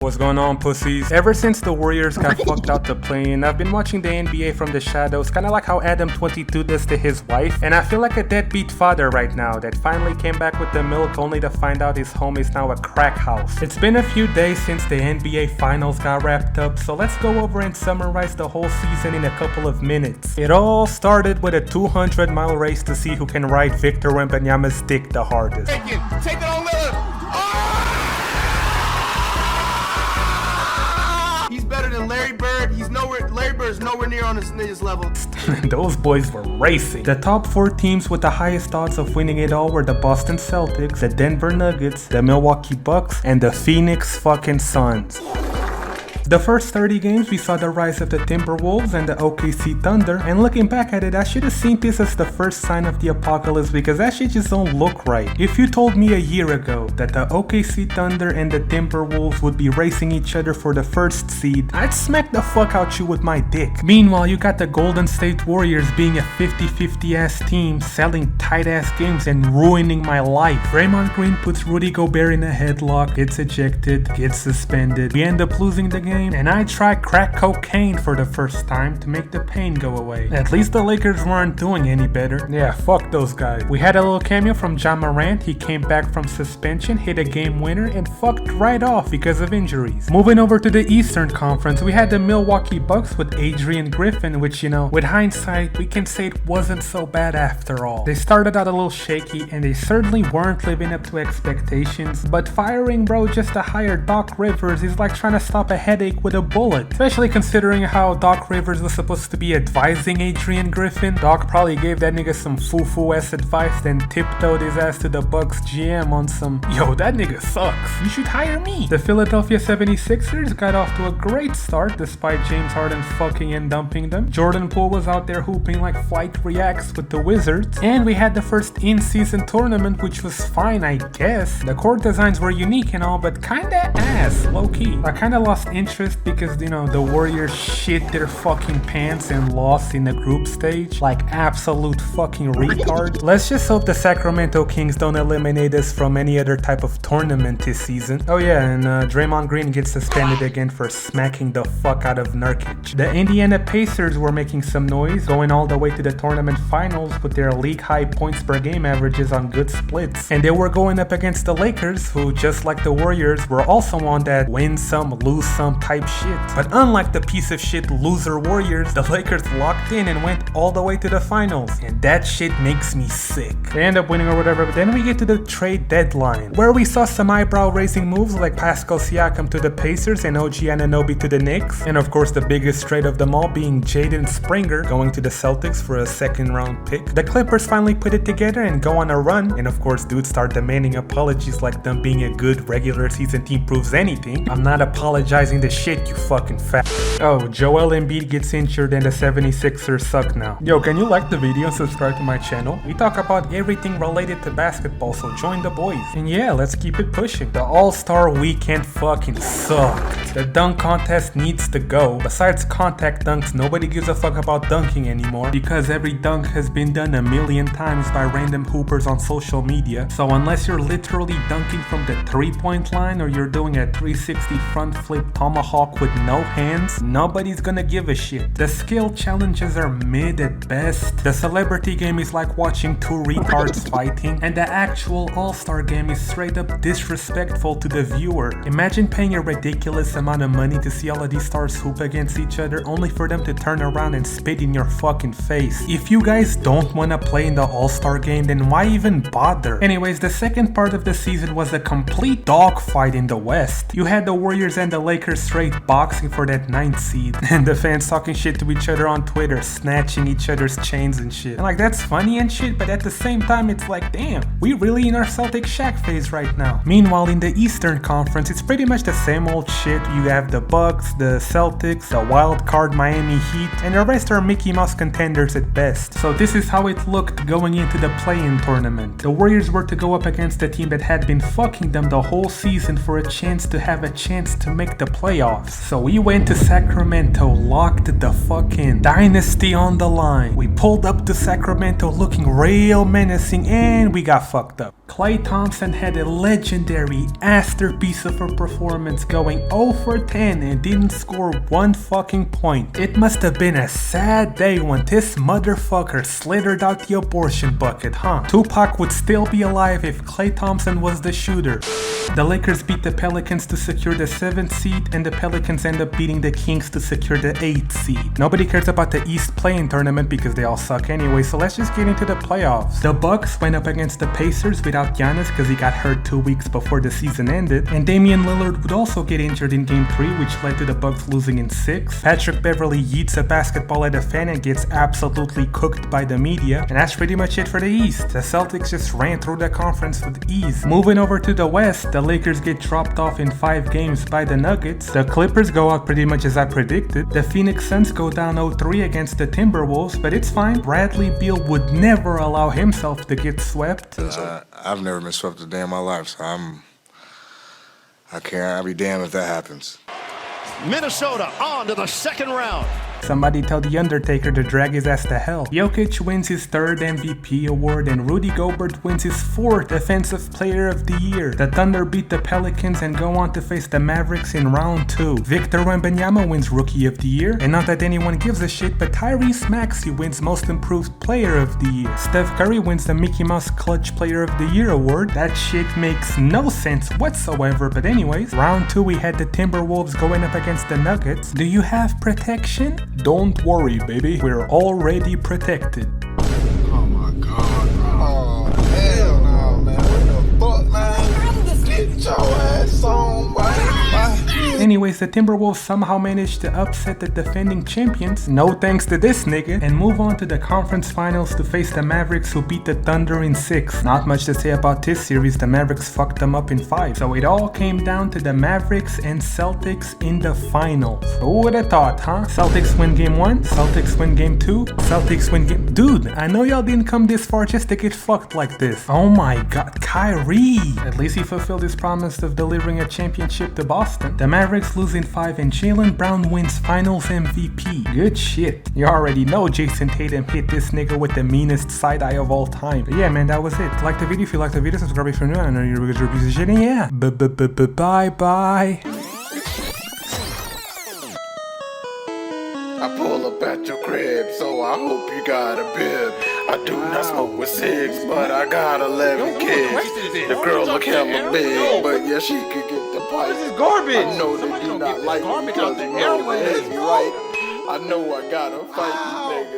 What's going on, pussies? Ever since the Warriors got fucked out to play-in, I've been watching the NBA from the shadows, kinda like how Adam22 does to his wife, and I feel like a deadbeat father right now that finally came back with the milk only to find out his home is now a crack house. It's been a few days since the NBA Finals got wrapped up, so let's go over and summarize the whole season in a couple of minutes. It all started with a 200-mile race to see who can ride Victor Wembanyama's dick the hardest. Take it on Lillard! He's better than Larry Bird. Larry Bird's nowhere near on his level. Those boys were racing. The top 4 teams with the highest odds of winning it all were the Boston Celtics, the Denver Nuggets, the Milwaukee Bucks, and the Phoenix fucking Suns. The first 30 games we saw the rise of the Timberwolves and the OKC Thunder, and looking back at it, I should have seen this as the first sign of the apocalypse because that shit just don't look right. If you told me a year ago that the OKC Thunder and the Timberwolves would be racing each other for the first seed, I'd smack the fuck out you with my dick. Meanwhile, you got the Golden State Warriors being a 50-50 ass team, selling tight ass games and ruining my life. Draymond Green puts Rudy Gobert in a headlock, gets ejected, gets suspended. We end up losing the game, and I tried crack cocaine for the first time to make the pain go away. At least the Lakers weren't doing any better. Yeah, fuck those guys. We had a little cameo from Ja Morant. He came back from suspension, hit a game winner, and fucked right off because of injuries. Moving over to the Eastern Conference, we had the Milwaukee Bucks with Adrian Griffin, which, you know, with hindsight, we can say it wasn't so bad after all. They started out a little shaky, and they certainly weren't living up to expectations, but firing bro just to hire Doc Rivers is like trying to stop a headache with a bullet, especially considering how Doc Rivers was supposed to be advising Adrian Griffin. Doc probably gave that nigga some foo-foo ass advice, then tiptoed his ass to the Bucks GM on some, yo, that nigga sucks, you should hire me. The Philadelphia 76ers got off to a great start despite James Harden fucking and dumping them. Jordan Poole was out there hooping like Flight Reacts with the Wizards, and we had the first in-season tournament, which was fine, I guess. The court designs were unique and all, but kinda ass, low-key. I kinda lost interest because, you know, the Warriors shit their fucking pants and lost in the group stage like absolute fucking retard. Let's just hope the Sacramento Kings don't eliminate us from any other type of tournament this season. Oh yeah, and Draymond Green gets suspended again for smacking the fuck out of Nurkic. The Indiana Pacers were making some noise, going all the way to the tournament finals with their league high points per game averages on good splits. And they were going up against the Lakers, who just like the Warriors were also on that win some, lose some type shit. But unlike the piece of shit loser Warriors, the Lakers locked in and went all the way to the finals, and that shit makes me sick. They end up winning or whatever, but then we get to the trade deadline, where we saw some eyebrow raising moves like Pascal Siakam to the Pacers and OG Anunoby to the Knicks, and of course the biggest trade of them all being Jaden Springer going to the Celtics for a second round pick. The Clippers finally put it together and go on a run, and of course dudes start demanding apologies like them being a good regular season team proves anything. I'm not apologizing to shit, you fucking fat. Oh, Joel Embiid gets injured and the 76ers suck now. Yo, can you like the video and subscribe to my channel? We talk about everything related to basketball, so join the boys. And yeah, let's keep it pushing. The All-Star Weekend fucking sucked. The dunk contest needs to go. Besides contact dunks, nobody gives a fuck about dunking anymore because every dunk has been done a million times by random hoopers on social media. So unless you're literally dunking from the 3-point line or you're doing a 360 front flip tomahawk with no hands, nobody's gonna give a shit. The skill challenges are mid at best. The celebrity game is like watching 2 retards fighting, and the actual All-Star game is straight up disrespectful to the viewer. Imagine paying a ridiculous amount of money to see all of these stars hoop against each other only for them to turn around and spit in your fucking face. If you guys don't wanna play in the All-Star game, then why even bother? Anyways, the second part of the season was a complete dogfight in the West. You had the Warriors and the Lakers straight boxing for that 9th seed, and the fans talking shit to each other on Twitter, snatching each other's chains and shit. And like, that's funny and shit, but at the same time it's like, damn, we really in our Celtic Shaq phase right now. Meanwhile, in the Eastern Conference, it's pretty much the same old shit. You have the Bucks, the Celtics, the wild card Miami Heat, and the rest are Mickey Mouse contenders at best. So this is how it looked going into the play-in tournament. The Warriors were to go up against a team that had been fucking them the whole season for a chance to have a chance to make the playoffs. So we went to Sacramento, locked the fucking dynasty on the line. We pulled up to Sacramento looking real menacing, and we got fucked up. Klay Thompson had a legendary masterpiece of a performance, going 0 for 10 and didn't score one fucking point. It must have been a sad day when this motherfucker slithered out the abortion bucket, huh? Tupac would still be alive if Klay Thompson was the shooter. The Lakers beat the Pelicans to secure the 7th seed, and the Pelicans end up beating the Kings to secure the 8th seed. Nobody cares about the East play-in tournament because they all suck anyway, so let's just get into the playoffs. The Bucks went up against the Pacers without Giannis because he got hurt 2 weeks before the season ended, and Damian Lillard would also get injured in Game 3, which led to the Bucks losing in 6. Patrick Beverley yeets a basketball at a fan and gets absolutely cooked by the media, and that's pretty much it for the East. The Celtics just ran through the conference with ease. Moving over to the West, the Lakers get dropped off in 5 games by the Nuggets. The Clippers go out pretty much as I predicted. The Phoenix Suns go down 0-3 against the Timberwolves, but it's fine. Bradley Beal would never allow himself to get swept. I've never been swept a day in my life, so I'll be damned if that happens. Minnesota on to the second round. Somebody tell The Undertaker to drag his ass to hell. Jokic wins his 3rd MVP award, and Rudy Gobert wins his 4th Defensive Player of the Year. The Thunder beat the Pelicans and go on to face the Mavericks in round 2. Victor Wembanyama wins Rookie of the Year, and not that anyone gives a shit, but Tyrese Maxey wins Most Improved Player of the Year. Steph Curry wins the Mickey Mouse Clutch Player of the Year award. That shit makes no sense whatsoever, but anyways, round 2 we had the Timberwolves going up against the Nuggets. Do you have protection? Don't worry, baby. We're already protected. Oh my god. Oh, hell no, man. What the fuck, man? Get your ass on, boy. Anyways, the Timberwolves somehow managed to upset the defending champions, no thanks to this nigga, and move on to the conference finals to face the Mavericks, who beat the Thunder in 6. Not much to say about this series, the Mavericks fucked them up in 5. So it all came down to the Mavericks and Celtics in the finals. Who would have thought, huh? Celtics win game 1, Celtics win game 2, Celtics win game... Dude, I know y'all didn't come this far just to get fucked like this. Oh my god, Kyrie! At least he fulfilled his promise of delivering a championship to Boston. The Mavericks lose in 5 and Jaylen Brown wins finals MVP. Good shit. You already know Jason Tatum hit this nigga with the meanest side eye of all time. But yeah, man, that was it. Like the video if you like the video, subscribe if you're new. I know you're a good piece of shit, and yeah. Bye-bye. I pull up at your crib, so I hope you got a bib. I do not smoke with 6, but I got 11 kids. The girl look hella big, but yeah, she could get the pipe. This is garbage. I know they do not like me because you know it's right. I know I gotta fight these niggas.